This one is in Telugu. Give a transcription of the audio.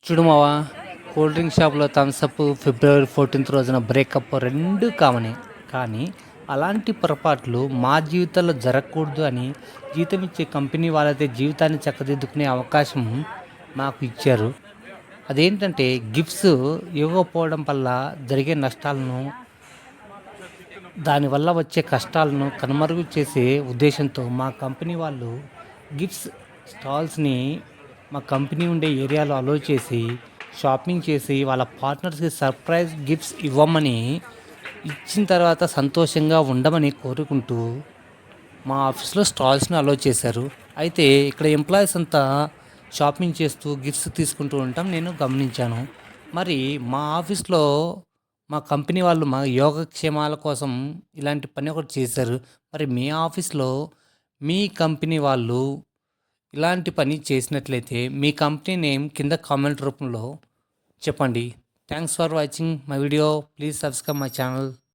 చూడు మావా, కూల్ డ్రింక్ షాప్లో థమ్సప్ ఫిబ్రవరి 14th రోజున బ్రేకప్ రెండు కామనే. కానీ అలాంటి పొరపాట్లు మా జీవితాల్లో జరగకూడదు అని జీతం ఇచ్చే కంపెనీ వాళ్ళైతే జీవితాన్ని చక్కదిద్దుకునే అవకాశం మాకు ఇచ్చారు. అదేంటంటే గిఫ్ట్స్ ఇవ్వకపోవడం వల్ల జరిగే నష్టాలను, దానివల్ల వచ్చే కష్టాలను కనుమరుగు చేసే ఉద్దేశంతో మా కంపెనీ వాళ్ళు గిఫ్ట్స్ స్టాల్స్ని మా కంపెనీ ఉండే ఏరియాలో అలో చేసి షాపింగ్ చేసి వాళ్ళ పార్ట్నర్స్కి సర్ప్రైజ్ గిఫ్ట్స్ ఇవ్వమని, ఇచ్చిన తర్వాత సంతోషంగా ఉండమని కోరుకుంటూ మా ఆఫీస్లో స్టాల్స్ని అలో చేశారు. అయితే ఇక్కడ ఎంప్లాయీస్ అంతా షాపింగ్ చేస్తూ గిఫ్ట్స్ తీసుకుంటూ ఉంటాం నేను గమనించాను. మరి మా ఆఫీస్లో మా కంపెనీ వాళ్ళు మా యోగక్షేమాల కోసం ఇలాంటి పని ఒకటి చేశారు. మరి మీ ఆఫీస్లో మీ కంపెనీ వాళ్ళు ఇలాంటి పని చేసినట్లయితే మీ కంపెనీ నేమ్ కింద కామెంట్ రూపంలో చెప్పండి. Thanks for watching my video. Please subscribe my channel.